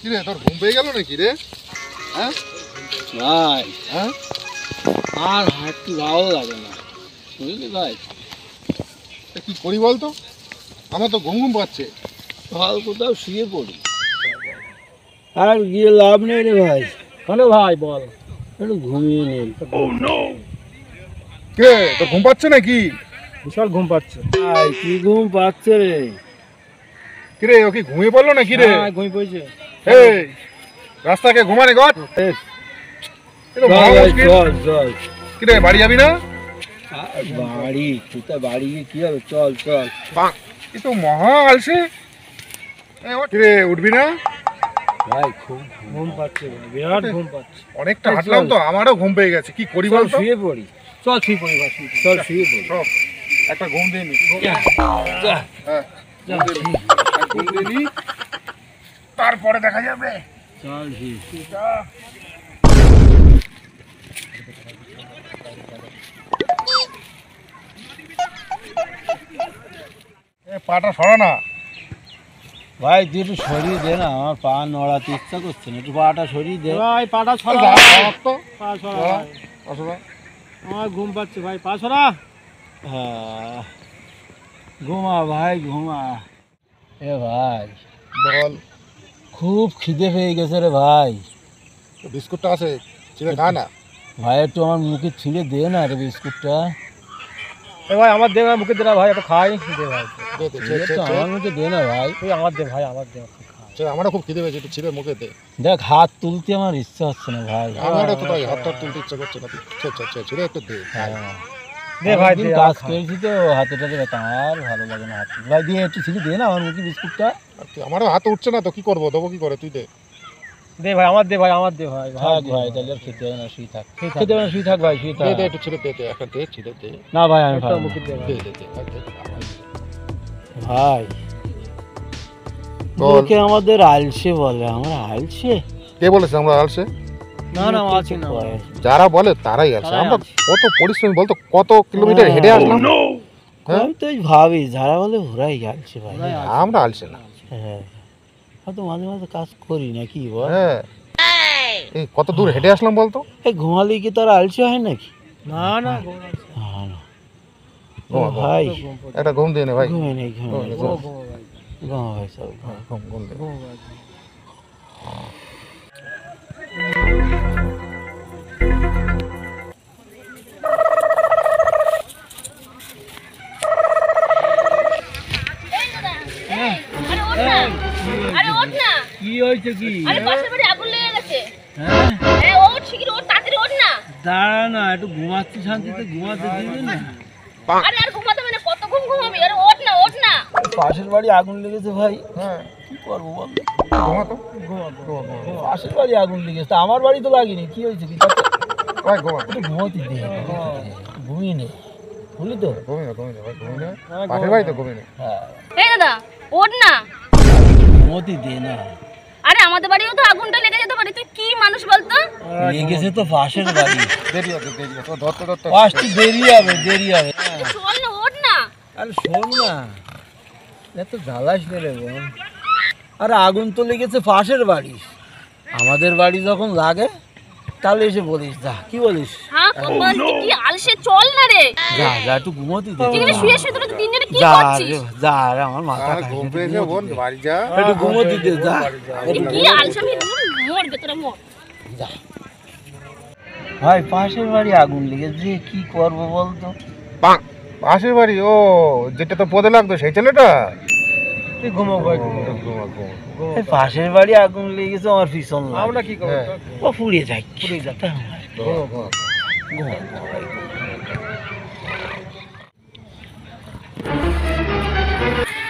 কিরে তোর ঘুম পেয়ে গেল নাকি রে? হ্যাঁ ভাই, হ্যাঁ আর হাঁটতে ভালো লাগে না, বুঝলি ভাই। কি করি বলতো, আমার তো ঘুম ঘুম পাচ্ছে। ভালো কোথাও শুয়ে পড়ি, আর গিয়ে লাভ নেই রে ভাই। কেন ভাই বল, একটু ঘুমিয়ে নেই। কে তোর ঘুম পাচ্ছে নাকি? বিশাল ঘুম পাচ্ছে ভাই। কি ঘুম পাচ্ছে রে? কিরে ও কি ঘুমিয়ে পড়লো নাকি রে? ঘুমিয়ে পড়ছে। এই রাস্তাকে ঘুমানে গট। চল চল, কিরে বাড়ি যাবি না? বাড়ি তুই তো বাড়ি গিয়ে কি হবে, চল চল। এ তো মহা আলসে। কিরে উঠবি না? ভাই খুব ঘুম পাচ্ছে, বিরাট ঘুম পাচ্ছে। অনেকটা হাঁটলাম তো, আমারও ঘুম পেয়ে গেছে। কি করি বল? শুয়ে পড়ি, চল শুয়ে পড়ি, চল শুয়ে পড়ি। সব একটা ঘুম দিয়ে নি। হ্যাঁ ঘুম দিয়ে নি, তারপরে দেখা যাবে। চল পাটা সরা না ভাই, তুই একটু সরিয়ে দে না, আমার পা নড়াতে ইচ্ছা করছে না, একটু পাটা সরিয়ে দে ভাই পাটা ছড়া, তো পা ছড়া ভাই। আমার ঘুম পাচ্ছে ভাই, পা ছড়া। হ্যাঁ, ঘুমা ভাই ঘুমা। এ ভাই বল। খুব খিদে পেয়ে গেছে রে ভাই। বিস্কুটটা আছে, চিড়ে খা না। ভাই একটু আমার মুখে ছিঁড়ে দে না রে বিস্কুটটা। এ ভাই আমার দে, মুখে দে না ভাই, একটু খাই দে ভাই। আমার মুখে দে না ভাই। তুই আমার দে ভাই, আমার দে। আমারও খুব খিদে পেয়েছে, একটু ছিঁড়ে মুখে দে। দেখ, হাত তুলতে আমার ইচ্ছা হচ্ছে না ভাই। আমারও তো তাই, হাতটা তুলতে ইচ্ছা করছে না। ছিঁড়ে একটু দে। দে ভাই দে, কাজ করেছি তো হাতে টাতে ব্যথা, আর ভালো লাগে না হাত। ভাই দিয়ে একটু ছিঁড়ে দে না আমার মুখে বিস্কুটটা। আমারও হাতে উঠছে না তো, কি করবো, দেবো কি করে? তুই দে। দে ভাই আমার দে ভাই, আমার দে ভাই। থাক ভাই, তাহলে আর খেতে হবে না, শুয়ে থাক। খেতে হবে না, শুয়ে থাক ভাই, শুয়ে থাক। দে একটু ছিঁড়ে দে, একটা দে, ছিঁড়ে দে। না ভাই আমি একটা খাবো মুখে না। দে ভাই। দে দে দে ভাই বল। লোকে আমাদের আলসে বলে, আমরা আলসে? কে বলেছে আমরা আলসে? না না আছি না। যারা বলে তারাই আলসে। আমরা কত পরিশ্রমী বলতো, কত কিলোমিটার হেঁটে আসলাম। আমি তো ভাবি যারা বলে ওরাই আলসে ভাই। আমরা আলসে না। হ্যাঁ, হয়তো মাঝে মাঝে কাজ করি না, কি বল? হ্যাঁ, এই কত দূর হেঁটে আসলাম বলতো। এই ঘুমালে কি তার আলসে হয় নাকি? না না ভাই একটা ঘুম দিয়ে নে ভাই। ঘুমে নেই, ঘুমে নেই, ঘুমা ভাই, চল ঘুম দে। কি হয়েছে কি? হ্যাঁ ওঠ শিগগির, ওঠ তাড়াতাড়ি, ওঠ না। দাঁড়া না, একটু ঘুমাচ্ছি শান্তিতে, ঘুমাতে দিবি না? আরে আর ঘুমাতে হবে না, কত ঘুমাবি? আরে ওঠ না, ওঠ না। পাশের বাড়ি আগুন লেগেছে ভাই। হ্যাঁ কি করবো বল? ঘুমা তো। পাশের বাড়ি আগুন লেগেছে, তা আমার বাড়ি তো লাগেনি, কি হয়েছে কি? ভাই ঘুমা। একটু ঘুমাতে দে, ঘুমিয়ে নে, বুঝলি তো? ঘুমিয়ে নে ভাই, ঘুমিয়ে নে। পাশের ভাই তো ঘুমিয়ে নে। হ্যাঁ, এই দাদা ওঠ না। ঘুমোতে দে না। আরে আমাদের বাড়িও তো আগুনটা লেগে যেতে পারে, তুই কি মানুষ বলতো? লেগেছে তো পাশের বাড়ি। দেরি আছে, তো ধরতে ধরতে পাঁচটি দেরি হবে, দেরি হবে। চল না, ওঠ না। আরে শোন না, এত জ্বালাস না রে বোন। আরে আগুন তো লেগেছে পাশের বাড়ি, আমাদের বাড়ি যখন লাগে তাহলে এসে বলিস, যা কি বলিস? হ্যাঁ বলছি কি আলসে, চল না রে। যা যা, একটু ঘুমোতে দে। তুই শুয়ে শুয়ে তোরা দিন দিনে কি যা করছিস? রে, যা রে, আমার মাথা আর ঘুম পেয়েছে বোন, বাড়ি যা। একটু ঘুমোতে দে, যা তুই কি আলসে, আমি মরবে তোরা, মর। যা। ভাই পাশের বাড়ি আগুন লেগেছে, কি করবো বলতো? পাশের বাড়ি, ও যেটা তো পদে লাগতো সেই ছেলেটা। তুই ঘুমো ভাই, ঘুমা ঘুমা। এই পাশের বাড়ি আগুন লেগেছে, আমার পিছন লাগে। আমরা কি করব? ও পুড়িয়ে যাই, পুড়িয়ে যা।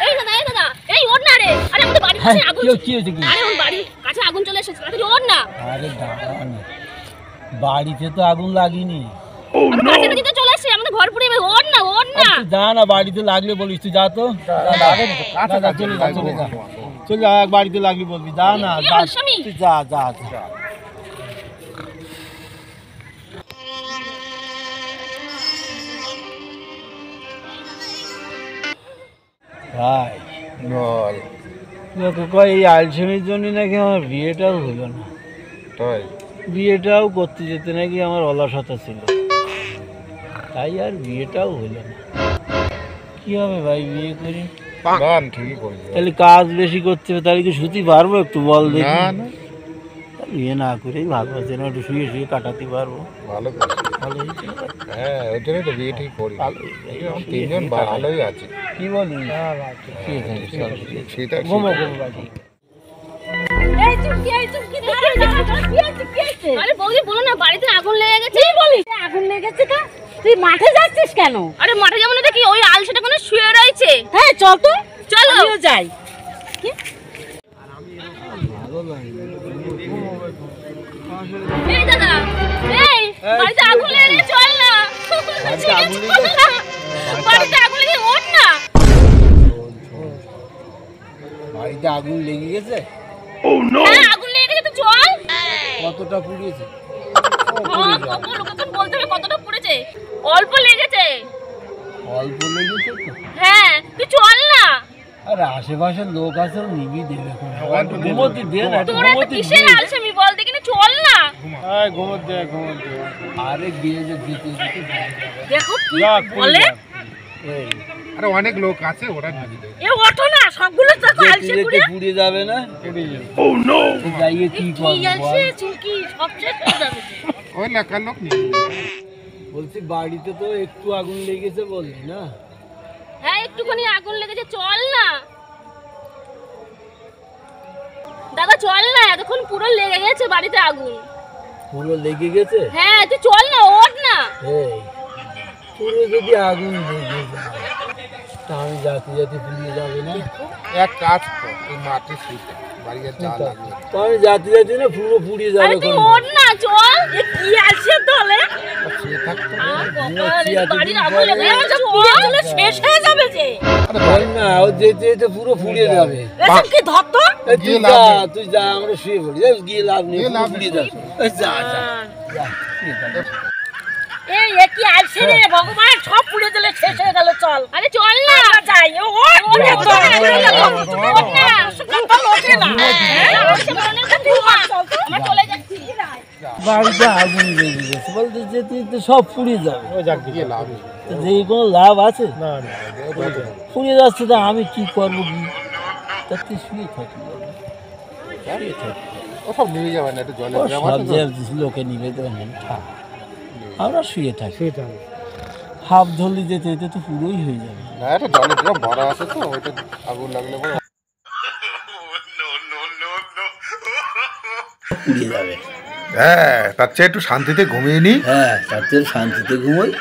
এই দাদা এই ওঠ না রে। আরে আমাদের বাড়ির কাছে আগুন। কি হয়েছে কি? আরে ওর বাড়ির কাছে আগুন চলে এসেছে, তাড়াতাড়ি ওঠ না। আরে দাঁড়া না, বাড়িতে তো আগুন লাগেনি। কাছে কাছে চলে আসছে, আমাদের ঘর পুড়ে যাবে। ওঠ না, ওঠ না। তুই যা না, বাড়িতে লাগলে বলিস, তুই যা তো। চলে যা, চলে যা, চলে যা, বাড়িতে লাগলে বলবি, যা না, কি যা, আলসামি? তুই যা যা যা। ভাই বল। লোকে কয় এই আলসেমির জন্য নাকি আমার বিয়েটাও হলো না। তাই বিয়েটাও করতে যেতে নাকি আমার অলসতা ছিল, তাই আর বিয়েটাও হলো না। কি হবে ভাই বিয়ে করি? গান ঠিকই করেছে। তাহলে কাজ বেশি করতে হবে, তাহলে কি শুতে পারবো একটু বল দেখি? না না বিয়ে না করেই ভালো আছে না, একটু শুয়ে শুয়ে কাটাতে পারবো। ভালো করেছে। ভালো হয়েছে না? হ্যাঁ ওই জন্যই তো বিয়ে ঠিক করি। ভালো তিনজন ভালোই আছে। কি বলি? শুয়ে থাকি, চল, শুয়ে থাকি। সেটা ঘুমো ঘুমো বাড়ি। এই চুপকি এই চুপকি আরে বৌদি বলো না বাড়িতে আগুন লেগে গেছে। কি বলিস? আগুন লেগেছে কা? তুই মাঠে যাচ্ছিস কেন? আরে মাঠে যাবো না দেখি ওই আলসেটা কোনো শুয়ে রয়েছে। হ্যাঁ চল তো, চলো আমিও যাই। ভালো লাগে। এই দাদা এই বাড়িতে আগুন লেগে গেছে, চল না। বাড়িতে আগুন লেগে চল না। বাড়িতে আগুন লেগে ওঠ না। বাড়িতে আগুন লেগে গেছে? হ্যাঁ আগুন লেগে গেছে, তো চল। কতটা পুড়িয়েছে? কত লোকজন বলতে হবে কতটা পুড়েছে। অল্প লেগেছে। অল্প লেগেছে তো। হ্যাঁ তুই চল না। আরে আশেপাশের লোক আছে, নিবি দেবে একটু ঘুমোতে দে না, একটু তোর এত ঘুমোতে কিসের দে। আলসেমি বল দেখি না, চল না। ঘুমোতে ঘুমোতে আরে গিয়ে যে দিতে দিতে দেখো কি বলে। এই আরে অনেক লোক আছে ওরা নিবি দেবে। এ ওঠো না, সবগুলো তো যেতে আলসে যেতে পুড়ে। পুড়ে যাবে না? যাইয়ে কি কি করবো আলসে বল? চুলকি সব শেষ হয়ে যাবে। ওই এলাকার লোক নিবি দেবে। বলছি বাড়িতে তো একটু আগুন লেগেছে বললি না? হ্যাঁ একটুখানি আগুন লেগেছে, চল না দাদা, চল না। এতক্ষণ পুরো লেগে গেছে বাড়িতে আগুন। পুরো লেগে গেছে? হ্যাঁ তুই চল না, ওঠ না। এই পুরো যদি আগুন লেগে যায় তা আমি জাতি জাতি পুড়িয়ে যাবে না? এক কাজ কর তুই মাঠে শুতে বাড়ি আর যা লাগবে। তো আমি জাতি জাতি না পুরো পুড়িয়ে যাবে আরে তুই কোন? ওঠ না, চল। এ কি আলসে দলে। শুয়ে থাকতো। বাড়ির আগুন লেগে গেছে, পুরো চলে শেষ হয়ে যাবে যে। বল না, ও যেতে যেতে পুরো পুড়িয়ে যাবে। এসব কি ধরতো? এই তুই গিয়ে যা, লাভ নেই। তুই যা, আমরা শুয়ে পড়ি। এই গিয়ে লাভ নেই, গিয়ে পুরো লাভ পুড়িয়ে নেই। যাবে। এই যা যা যা, শুয়ে থাক। এই এ কি আলসে রে ভগবান, সব পুড়ে জলে শেষ হয়ে গেল। চল আরে চল না। আমরা যাই। ও ওঠ ওঠ না, তো, ওঠ না। সকাল ওঠে না। আলসে মনে হচ্ছে তুই মা। আমরা চলে যাচ্ছি। বাড়িতে আগুন লেগে গেছে বলতে যেতে যেতে সব পুড়িয়ে যাবে। গিয়ে লাভ নেই। তো যে কোনো লাভ আছে? না পুড়িয়ে যাচ্ছে, তা আমি কি করবো? কি তাতে শুয়ে থাকি, শুয়ে থাকি। ও সব নিয়ে যাবে না, একটু জলে ও যাওয়া সব আছে যে তো। লোকে নিবে দেবে না, থাক। আমরা শুয়ে থাকি। সেটা হাফ ধরলে যেতে যেতে তো পুরোই হয়ে যাবে। না এটা জলে ড্রাম ভরা আছে তো ওইটা আগুন লাগলে পরে পুড়িয়ে যাবে। হ্যাঁ তার চেয়ে একটু শান্তিতে ঘুমিয়ে নি। হ্যাঁ, তার চেয়ে শান্তিতে ঘুমোই।